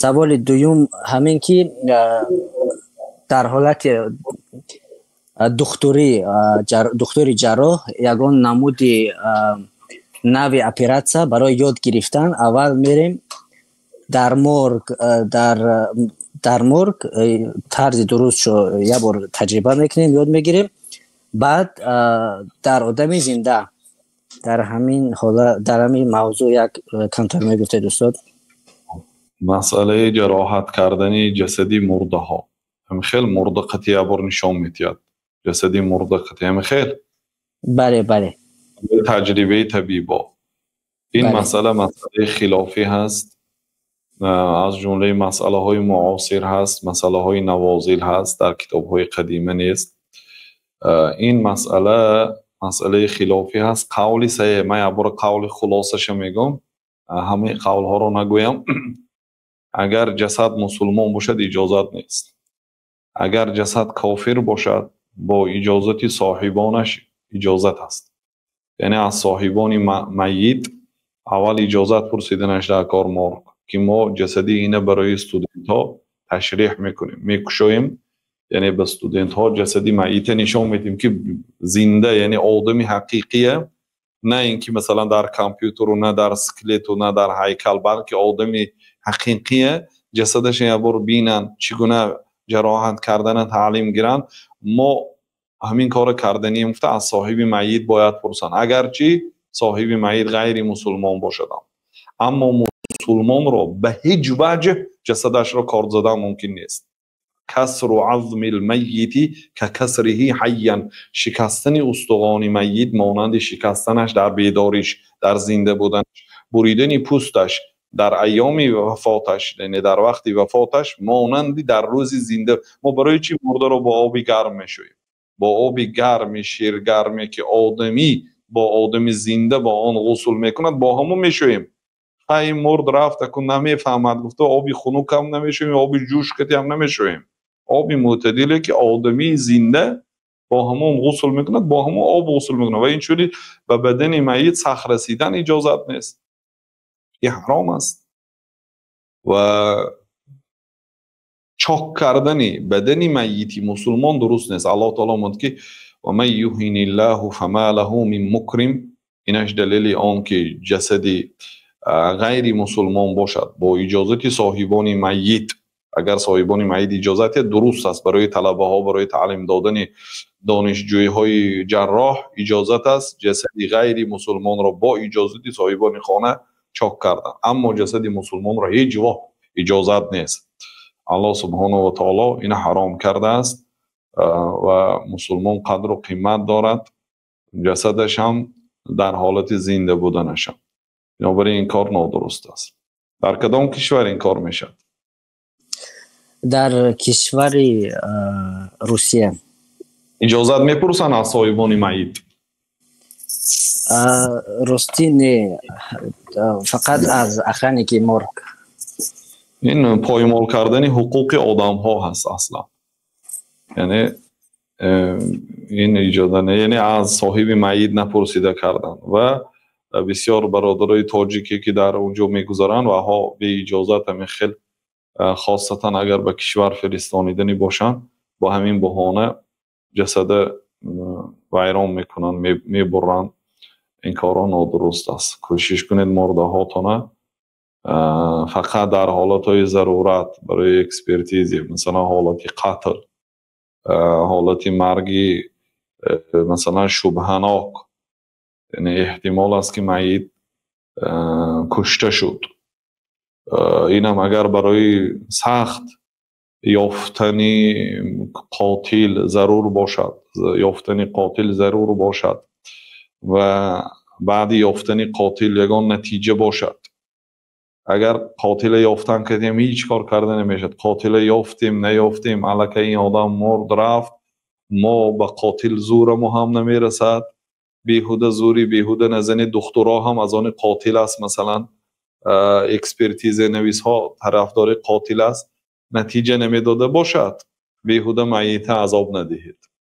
سوال دوم همین که در حالت دکتری جراح یگان نمود نوی اپراتسیا برای یاد گرفتن اول میریم در مرگ طرز درست شو یه بار تجربه میکنیم یاد میگیریم بعد در آدم زنده در همین حالا در همین موضوع یک کمتر میگفتید استاد. مسئله جراحت کردن جسدی مرده ها هم خیلی مرده قطعی بار نشان میتید جسدی مرده قطعی هم خیلی بله تجربه طبیبا این مسئله خلافی هست از جمله مسئله های معاصر هست مسئله های نوازل هست در کتاب های قدیمه نیست این مسئله خلافی هست قولی صحیح من عبار قول خلاصش میگم همه قول ها رو نگویم اگر جسد مسلمان باشد اجازت نیست اگر جسد کافر باشد با اجازت صاحبانش اجازت است یعنی از صاحبان میت اول اجازت پرسیدنش در کار مرگ که ما جسدی اینه برای استودنت ها تشریح میکنیم میکشویم یعنی به استودنت ها جسدی میت نشان میدیم که زنده یعنی آدمی حقیقیه نه اینکه مثلا در کامپیوتر و نه در اسکلت و نه در هیکل بلکه آدمی حقیقیه جسدش یه بار بینن چگونه جراحت کردن تعلیم گیرن ما همین کار کردنی مفته از صاحب میت باید پرسن اگرچه صاحب میت غیر مسلمان باشد اما مسلمان را به هیچ وجه جسدش را کار زدن ممکن نیست کسر عظم المیت که کسره حیا شکستن استخوان میت مانند شکستنش در بیداریش در زنده بودنش بریدن پوستش در ایام وفاتش یعنی در وقت وفاتش مانندی در روز زنده ما برای چی مرده رو با آب گرم میشویم با آب گرم شیرگرمی که آدمی با آدمی زنده با آن غسل میکند با همون میشویم ای مرد رفت کن نمیفهمد گفته آبی خنک هم نمیشویم آبی جوش کتی هم نمیشویم آبی معتدله که آدمی زنده با همون غسل میکند با همون آب غسل میکند و اینجوری به بدن میت سخت رسیدن اجازت نیست این حرام است و چاک کردن بدن میتی مسلمان درست نیست الله تعالی میگه که و من یهین الله فما له من مکرم اینش دلیل آن که جسدی غیر مسلمان باشد با اجازت صاحبان میت اگر صاحبان میت اجازت درست است برای طلبه ها برای تعلیم دادن دانشجوی های جراح اجازت است جسدی غیر مسلمان را با اجازت صاحبان خانه چاک کردن اما جسد مسلمان را هیچ وقت اجازت نیست الله سبحانه و تعالی این حرام کرده است و مسلمان قدر و قیمت دارد جسدش هم در حالت زنده بودنش هم بنابراین این کار نادرست است. در کدام کشور این کار میشد؟ در کشور روسیه. اجازت میپرسن از صاحبان میت؟ راستی نه فقط از اخرانی که مرگ این پایمال کردن حقوق آدم ها هست اصلا یعنی این اجازه نه یعنی از صاحب میت نپرسیده کردن و بسیار برادرای تاجیکی که در اونجا میگذارن و ها به اجازت همین خیلی خاصتا اگر به کشور فرستانیدنی باشن با همین بهانه جسد ویران میکنن میبرن این کارا نادرست است کوشش کنید مرده هاتونه فقط در حالت های ضرورت برای اکسپرتیزی مثلا حالت قتل حالت مرگی مثلا شبهناک یعنی احتمال است که میت کشته شد اینم اگر برای سخت یافتن قاتل ضرور باشد و بعد یافتن قاتل یگان نتیجه باشد اگر قاتل یافتن کردیم هیچ کار کرده نمیشد قاتل یافتیم نیافتیم الکی این آدم مرد رفت ما به قاتل زورمو هم نمیرسد بیهوده زوری بیهوده نزنی دخترها هم از آن قاتل است مثلا اکسپرتیز نویس ها طرفدار قاتل است نتیجه نمیداده باشد بیهوده میت عذاب ندهید